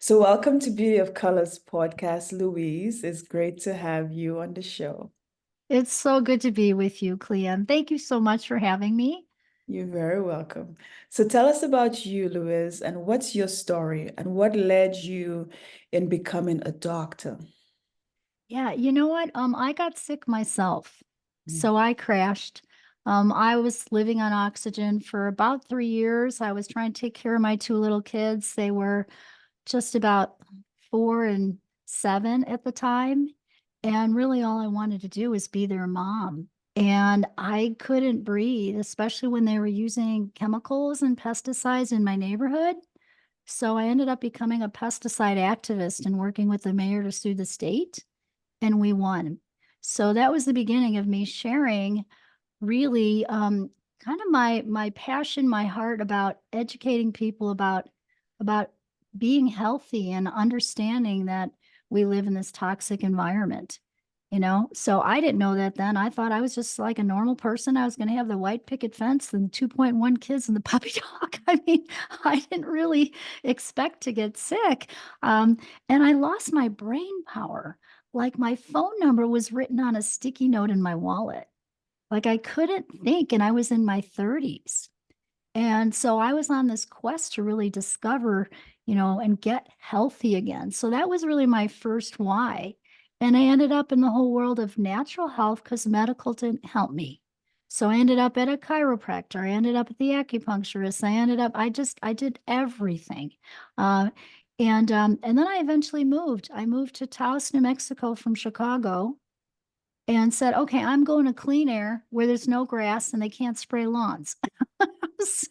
So, welcome to Beauty of Colors podcast, Louise. It's great to have you on the show. It's so good to be with you, Clean. Thank you so much for having me. You're very welcome. So, tell us about you, Louise, and what's your story and what led you in becoming a doctor? Yeah, you know what? I got sick myself, Mm. so I crashed. I was living on oxygen for about 3 years. I was trying to take care of my two little kids. They were just about 4 and 7 at the time. And really, all I wanted to do was be their mom. And I couldn't breathe, especially when they were using chemicals and pesticides in my neighborhood. So I ended up becoming a pesticide activist and working with the mayor to sue the state, and we won. So that was the beginning of me sharing really kind of my passion, my heart about educating people about being healthy and understanding that we live in this toxic environment. So I didn't know that then. I thought I was just like a normal person. I was going to have the white picket fence and 2.1 kids and the puppy dog. I mean, I didn't really expect to get sick. And I lost my brain power. Like my phone number was written on a sticky note in my wallet. Like I couldn't think, and I was in my 30s. And so I was on this quest to really discover, and get healthy again. So that was really my first why. And I ended up in the whole world of natural health because medical didn't help me. So I ended up at a chiropractor. I ended up at the acupuncturist. I did everything. Uh, and then I eventually moved. I moved to Taos, New Mexico from Chicago and said, okay, I'm going to clean air where there's no grass and they can't spray lawns. So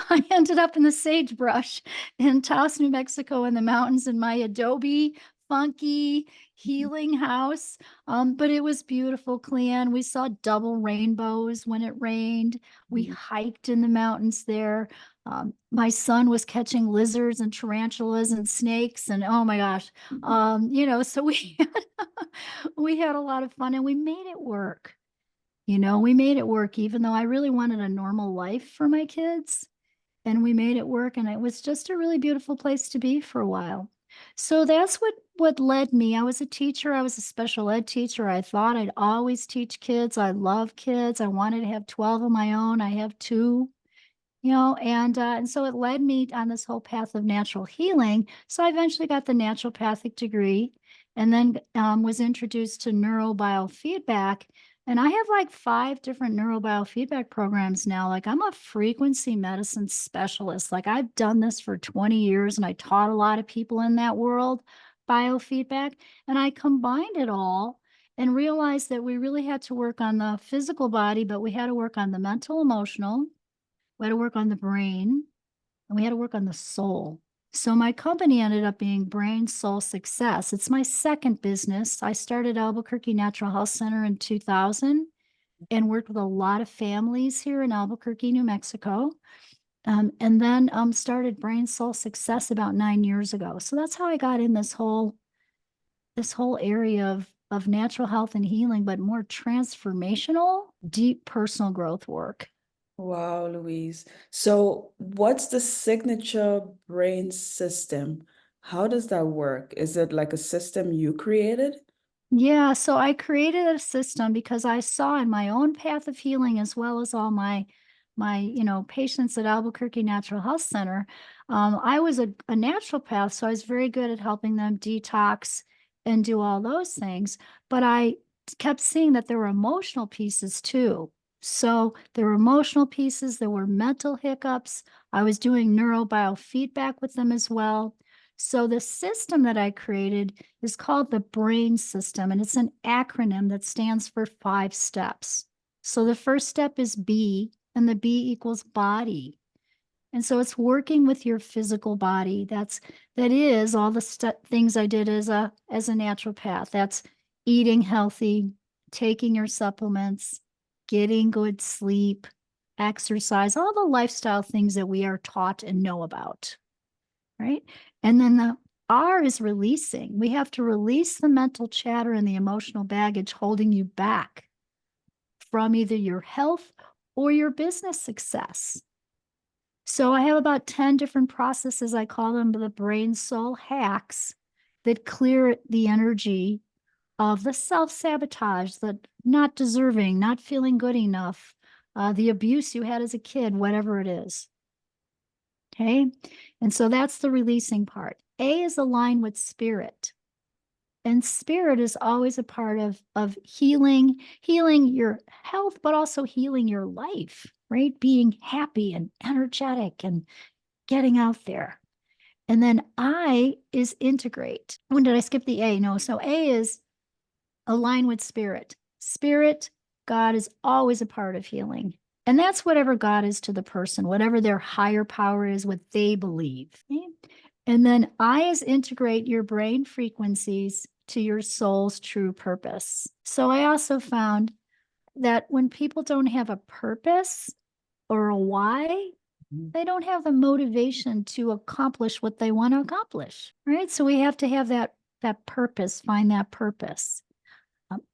I ended up in the sagebrush in Taos, New Mexico, in the mountains in my adobe funky healing house. But it was beautiful, Cleanne. We saw double rainbows when it rained. We hiked in the mountains there. My son was catching lizards and tarantulas and snakes, and oh my gosh, so we had a lot of fun and we made it work. We made it work, even though I really wanted a normal life for my kids. And we made it work. And it was just a really beautiful place to be for a while. So that's what led me. I was a teacher. I was a special ed teacher. I thought I'd always teach kids. I love kids. I wanted to have 12 of my own. I have two, and so it led me on this whole path of natural healing. So I eventually got the naturopathic degree and then was introduced to neurobiofeedback. And I have like 5 different neurobiofeedback programs now. Like I'm a frequency medicine specialist. Like I've done this for 20 years and I taught a lot of people in that world biofeedback. And I combined it all and realized that we really had to work on the physical body, but we had to work on the mental, emotional, we had to work on the brain, and we had to work on the soul. So my company ended up being Brain Soul Success. It's my second business. I started Albuquerque Natural Health Center in 2000 and worked with a lot of families here in Albuquerque, New Mexico. And then started Brain Soul Success about 9 years ago. So that's how I got in this whole area of natural health and healing, but more transformational, deep personal growth work. Wow, Louise. So, what's the signature brain system? How does that work? Is it like a system you created? Yeah, so I created a system because I saw in my own path of healing as well as all my patients at Albuquerque Natural Health Center. I was a naturopath, so I was very good at helping them detox and do all those things. But I kept seeing that there were emotional pieces too. So there were emotional pieces, there were mental hiccups. I was doing neurobiofeedback with them as well. So the system that I created is called the BRAIN system, and it's an acronym that stands for 5 steps. So the first step is B, and the B equals body. And so it's working with your physical body. That is all the things I did as a naturopath. That's eating healthy, taking your supplements, getting good sleep, exercise, all the lifestyle things that we are taught and know about, right? And then the R is releasing. We have to release the mental chatter and the emotional baggage holding you back from either your health or your business success. So I have about 10 different processes. I call them the brain soul hacks that clear the energy of the self-sabotage, the not deserving, not feeling good enough, the abuse you had as a kid, whatever it is. Okay. And so that's the releasing part. A is aligned with spirit. And spirit is always a part of healing your health, but also healing your life, right? Being happy and energetic and getting out there. And then I is integrate. When did I skip the A? No. So A is align with spirit. Spirit, God is always a part of healing. And that's whatever God is to the person, whatever their higher power is, what they believe. Okay? And then I is integrate your brain frequencies to your soul's true purpose. So I also found that when people don't have a purpose or a why, they don't have the motivation to accomplish what they want to accomplish, right? So we have to have that purpose, find that purpose.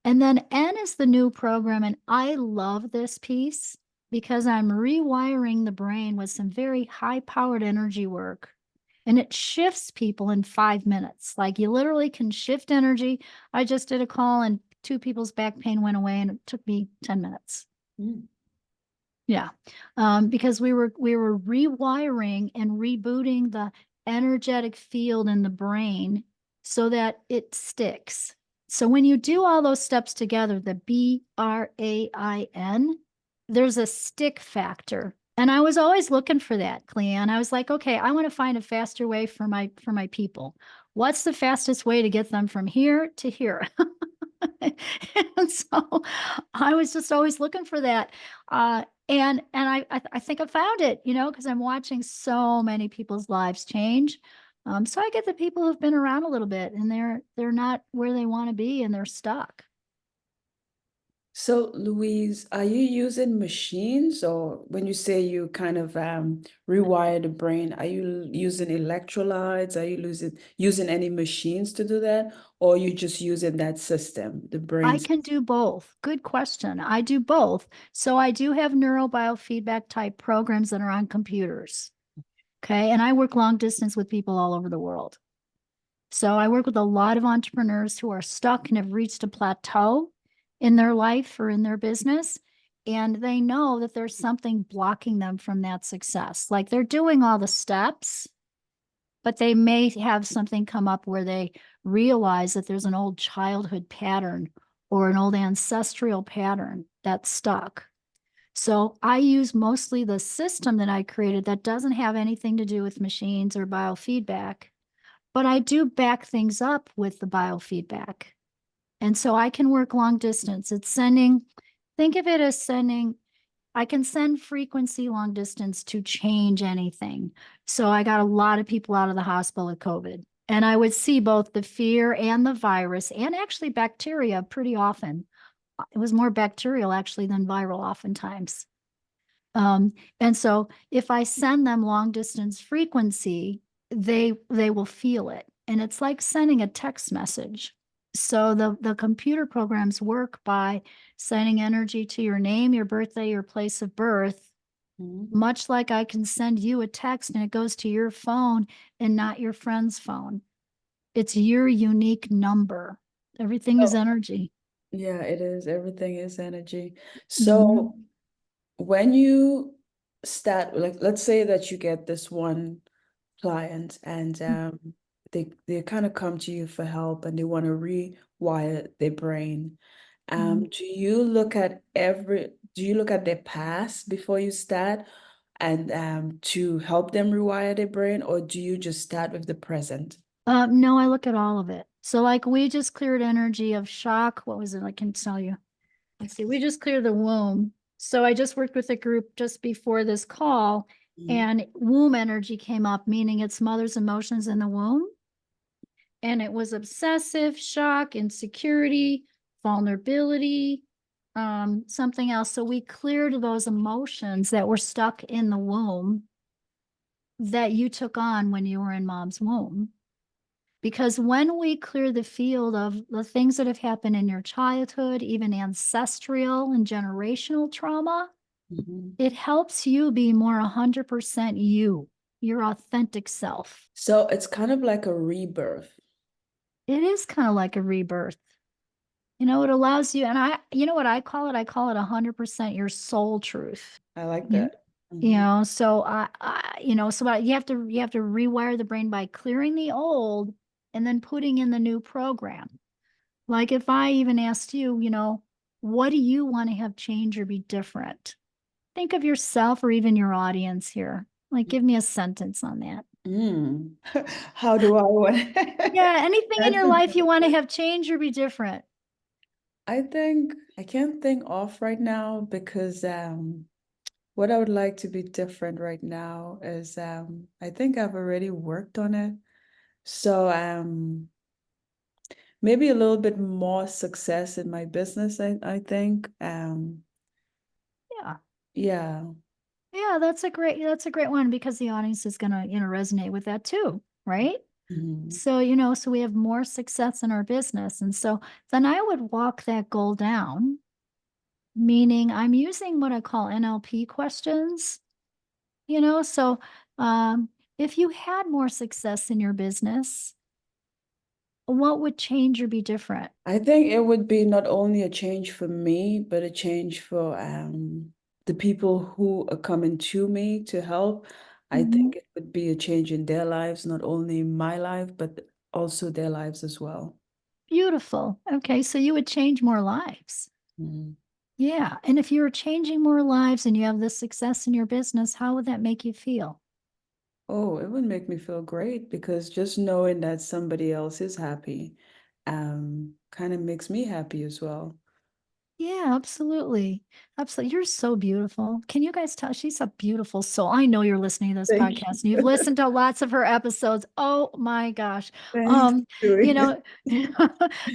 And then N is the new program, and I love this piece because I'm rewiring the brain with some very high-powered energy work. And it shifts people in 5 minutes. Like you literally can shift energy. I just did a call and 2 people's back pain went away and it took me 10 minutes. Mm. Yeah. Because we were rewiring and rebooting the energetic field in the brain so that it sticks. So when you do all those steps together, the BRAIN, there's a stick factor. And I was always looking for that, Cleanne. I was like, okay, I want to find a faster way for my people. What's the fastest way to get them from here to here? And so I was just always looking for that. And I think I found it, because I'm watching so many people's lives change. So I get the people who've been around a little bit and they're not where they want to be and they're stuck. So, Louise, are you using machines, or when you say you kind of rewire the brain, are you using electrolytes? Are you using any machines to do that, or you just using that system, the brain? I can do both. Good question. I do both. So I do have neurobiofeedback type programs that are on computers. Okay. And I work long distance with people all over the world. So I work with a lot of entrepreneurs who are stuck and have reached a plateau in their life or in their business. And they know that there's something blocking them from that success. Like they're doing all the steps, but they may have something come up where they realize that there's an old childhood pattern or an old ancestral pattern that's stuck. So I use mostly the system that I created that doesn't have anything to do with machines or biofeedback, but I do back things up with the biofeedback. And so I can work long distance. It's sending, think of it as sending, I can send frequency long distance to change anything. So I got a lot of people out of the hospital with COVID. And I would see both the fear and the virus and actually bacteria pretty often. It was more bacterial actually than viral oftentimes. And so if I send them long distance frequency, they will feel it. And it's like sending a text message. So the computer programs work by sending energy to your name, your birthday, your place of birth, much like I can send you a text and it goes to your phone and not your friend's phone. It's your unique number. Everything is Oh, energy. yeah, it is. Everything is energy. Mhm. So when you start, like, let's say that you get this one client and they kind of come to you for help and they want to rewire their brain. Mhm. Do you look at their past before you start and to help them rewire their brain, or do you just start with the present? No, I look at all of it. So like we just cleared energy of shock. What was it? I can tell you. Let's see. We just cleared the womb. So I just worked with a group just before this call Mhm. and womb energy came up, meaning it's mother's emotions in the womb. And it was obsessive, shock, insecurity, vulnerability, something else. So we cleared those emotions that were stuck in the womb that you took on when you were in mom's womb. Because when we clear the field of the things that have happened in your childhood, even ancestral and generational trauma, Mhm. It helps you be more 100% you, your authentic self. So it's kind of like a rebirth. It is kind of like a rebirth. It allows you, and you know what I call it? I call it 100% your soul truth. I like You, that. Mhm. so you have to rewire the brain by clearing the old and then putting in the new program. Like if I even asked you, what do you want to have change or be different? Think of yourself or even your audience here. Like, give me a sentence on that. Mm. How do I want? Yeah, anything in That's your life you want to have change or be different. I think I can't think off right now because what I would like to be different right now is I think I've already worked on it. So maybe a little bit more success in my business, I think. Yeah. Yeah. Yeah, that's a great one because the audience is gonna, resonate with that too, right? Mhm. So, so we have more success in our business. And so then I would walk that goal down, meaning I'm using what I call NLP questions, so um, if you had more success in your business, what would change or be different? I think it would be not only a change for me, but a change for the people who are coming to me to help. I Mhm. think it would be a change in their lives, not only my life, but also their lives as well. Beautiful. Okay, so you would change more lives. Mhm. Yeah. And if you were changing more lives and you have this success in your business, how would that make you feel? Oh, it would make me feel great because just knowing that somebody else is happy, kind of makes me happy as well. Yeah, absolutely. Absolutely. You're so beautiful. Can you guys tell? She's a beautiful soul. I know you're listening to this Thank podcast and you've you. listened to lots of her episodes. Oh my gosh. Thanks, Um, you Julie. know,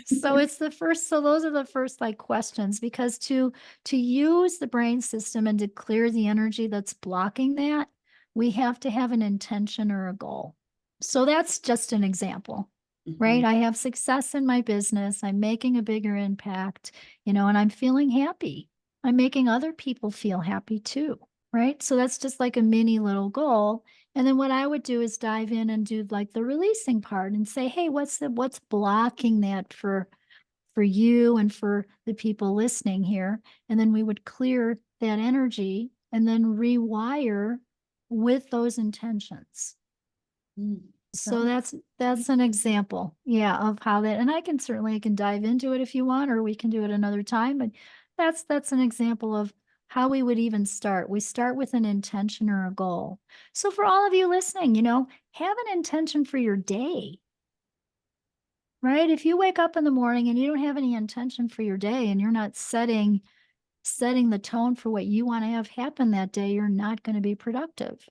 so those are the first like questions because to use the brain system and to clear the energy that's blocking that, we have to have an intention or a goal. So that's just an example, right? Mhm. I have success in my business. I'm making a bigger impact, and I'm feeling happy. I'm making other people feel happy too, right? So that's just like a mini little goal. And then what I would do is dive in and do like the releasing part and say, hey, what's blocking that for you and for the people listening here? And then we would clear that energy and then rewire with those intentions. Mm. So Sounds that's an example, yeah, of how that, and I can dive into it if you want, or we can do it another time. But that's an example of how we would even start. We start with an intention or a goal. So for all of you listening, have an intention for your day, right? If you wake up in the morning and you don't have any intention for your day and you're not setting the tone for what you want to have happen that day, you're not going to be productive,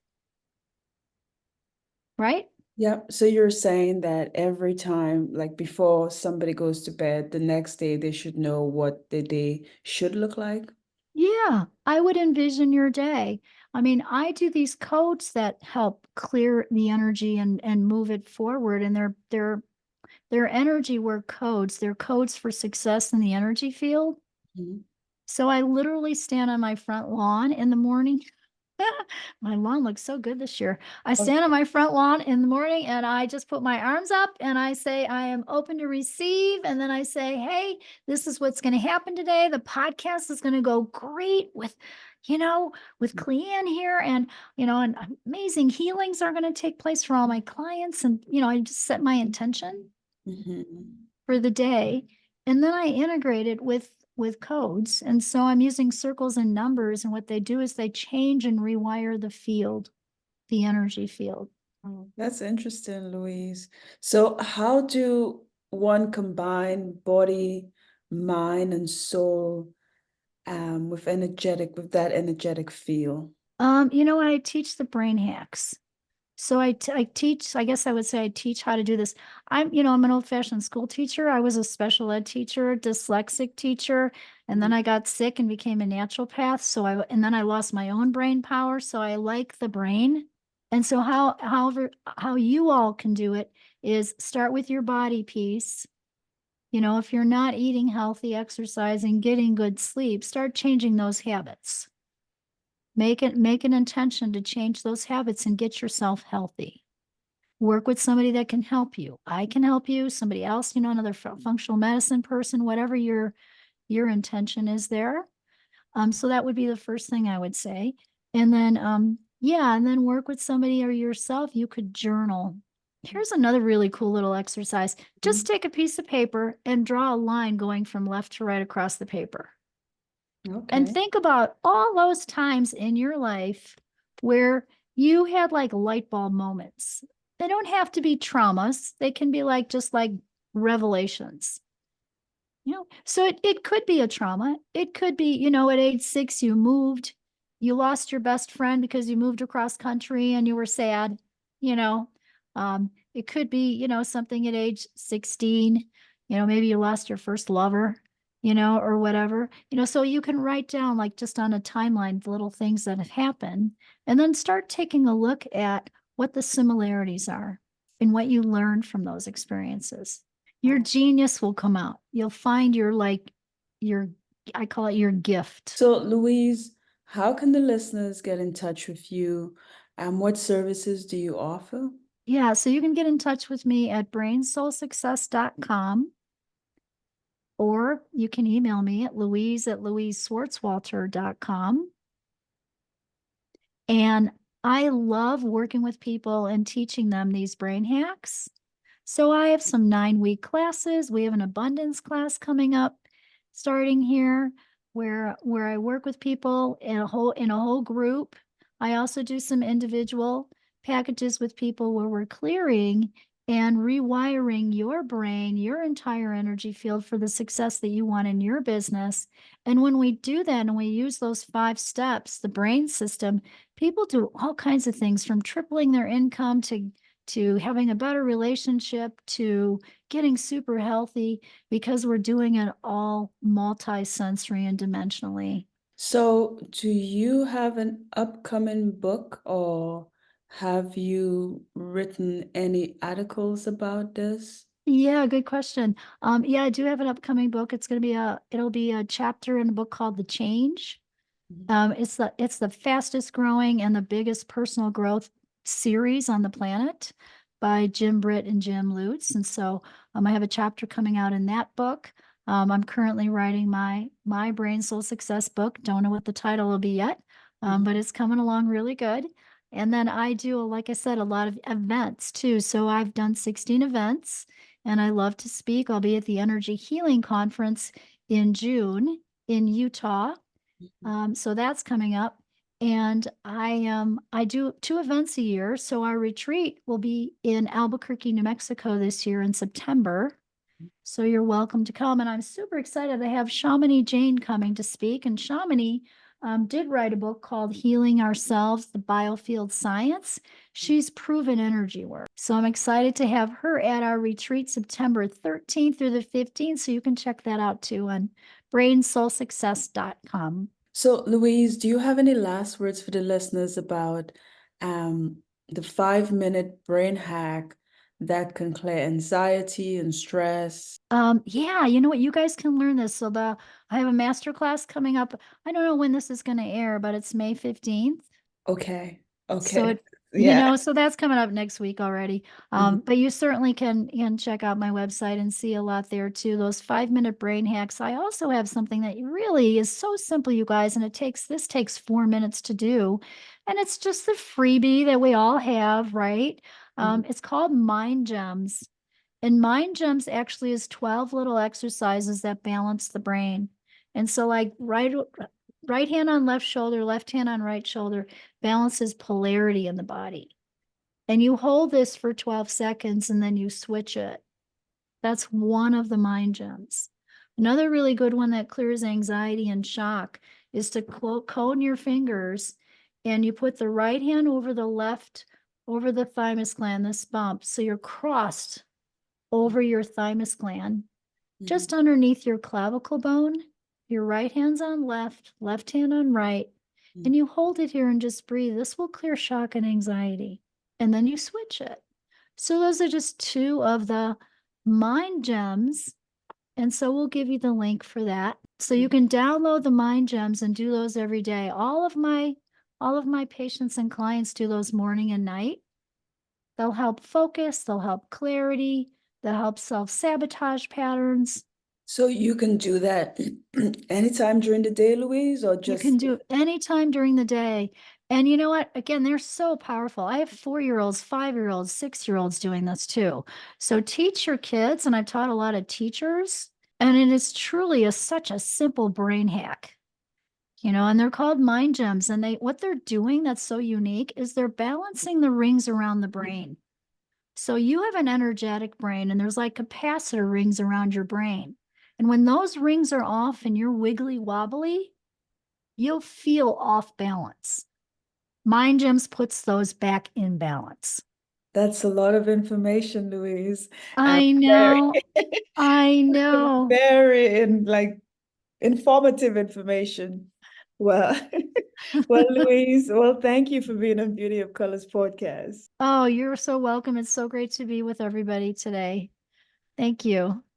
right? Yeah, so you're saying that every time, like before somebody goes to bed, the next day they should know what the day should look like? Yeah, I would envision your day. I mean, I do these codes that help clear the energy and move it forward, and they're energy work codes. They're codes for success in the energy field. Mhm. So I literally stand on my front lawn in the morning. My lawn looks so good this year. I Oh, stand on my front lawn in the morning and I just put my arms up and I say, I am open to receive. And then I say, hey, this is what's going to happen today. The podcast is going to go great with Cleanne here. And amazing healings are going to take place for all my clients. And, I just set my intention mhm. for the day, and then I integrate it with codes. And so I'm using circles and numbers, and what they do is they change and rewire the field, the energy field. Oh, that's interesting, Louise. So how do one combine body, mind, and soul with that energetic feel? I teach the brain hacks. So I teach, I guess I would say I teach how to do this. I'm an old-fashioned school teacher. I was a special ed teacher, dyslexic teacher, and then Mhm. I got sick and became a naturopath. And then I lost my own brain power. So I like the brain. And so how you all can do it is start with your body piece. If you're not eating healthy, exercising, getting good sleep, start changing those habits. Make an intention to change those habits and get yourself healthy. Work with somebody that can help you. I can help you, somebody else, another functional medicine person, whatever your intention is there. So that would be the first thing I would say. And then, yeah, and then work with somebody or yourself. You could journal. Here's another really cool little exercise. Just take a piece of paper and draw a line going from left to right across the paper. And Okay. think about all those times in your life where you had like light bulb moments. They don't have to be traumas. They can be like just like revelations. So it could be a trauma. It could be, at age 6, you moved, you lost your best friend because you moved across country and you were sad, you know. It could be, something at age 16, maybe you lost your first lover, or whatever, so you can write down like just on a timeline, the little things that have happened, and then start taking a look at what the similarities are and what you learned from those experiences. Your genius will come out. You'll find I call it your gift. So, Louise, how can the listeners get in touch with you? And what services do you offer? Yeah, so you can get in touch with me at brainsoulsuccess.com, or you can email me at louise@louiseswartzwalter.com. And I love working with people and teaching them these brain hacks. So I have some 9-week classes. We have an abundance class coming up starting here where I work with people in a whole group. I also do some individual packages with people where we're clearing and rewiring your brain, your entire energy field for the success that you want in your business. And when we do that and we use those 5 steps, the brain system, people do all kinds of things from tripling their income to having a better relationship, to getting super healthy, because we're doing it all multi-sensory and dimensionally. So, do you have an upcoming book, or have you written any articles about this? Yeah, good question. Yeah, I do have an upcoming book. It'll be a chapter in a book called The Change. It's the fastest growing and the biggest personal growth series on the planet by Jim Britt and Jim Lutz. And so I have a chapter coming out in that book. I'm currently writing my Brain Soul Success book. Don't know what the title will be yet, but it's coming along really good. And then I do, like I said, a lot of events too. So I've done 16 events and I love to speak. I'll be at the Energy Healing Conference in June in Utah. So that's coming up. And I do 2 events a year. So our retreat will be in Albuquerque, New Mexico this year in September. So you're welcome to come. And I'm super excited. I have Shamini Jane coming to speak. And Shamini did write a book called Healing Ourselves, the Biofield Science. She's proven energy work. So I'm excited to have her at our retreat September 13th through the 15th. So you can check that out too on brainsoulsuccess.com. So, Louise, do you have any last words for the listeners about the 5-minute brain hack that can clear anxiety and stress? Yeah, you know what? You guys can learn this. So I have a master class coming up. I don't know when this is going to air, but it's May 15th. Okay. So Okay. Yeah. so that's coming up next week already. But you certainly can check out my website and see a lot there too. Those 5-minute brain hacks. I also have something that really is so simple, you guys, and this takes 4 minutes to do. And it's just the freebie that we all have, right? It's called Mind Gems. And Mind Gems actually is 12 little exercises that balance the brain. And so like right hand on left shoulder, left hand on right shoulder balances polarity in the body. And you hold this for 12 seconds and then you switch it. That's one of the Mind Gems. Another really good one that clears anxiety and shock is to cone your fingers and you put the right hand over the left, over the thymus gland, this bump. So you're crossed over your thymus gland, just underneath your clavicle bone. Your right hand's on left, left hand on right, and you hold it here and just breathe. This will clear shock and anxiety. And then you switch it. So those are just 2 of the Mind Gems. And so we'll give you the link for that. So you can download the Mind Gems and do those every day. All of my All of my patients and clients do those morning and night. They'll help focus, they'll help clarity, they'll help self-sabotage patterns. So you can do that anytime during the day, Louise, or You just can do anytime during the day. And you know what? Again, they're so powerful. I have 4-year-olds, 5-year-olds, 6-year-olds doing this too. So teach your kids, and I've taught a lot of teachers, and it is truly such a simple brain hack. And they're called mind gems, and what they're doing that's so unique is they're balancing the rings around the brain. So you have an energetic brain, and there's like capacitor rings around your brain. And when those rings are off and you're wiggly wobbly, you'll feel off balance. Mind Gems puts those back in balance. that's a lot of information, Louise. I Very, know. I know. very informative information. Well, well, Louise, well, thank you for being on Beauty of Colors podcast. Oh, you're so welcome. It's so great to be with everybody today. Thank you.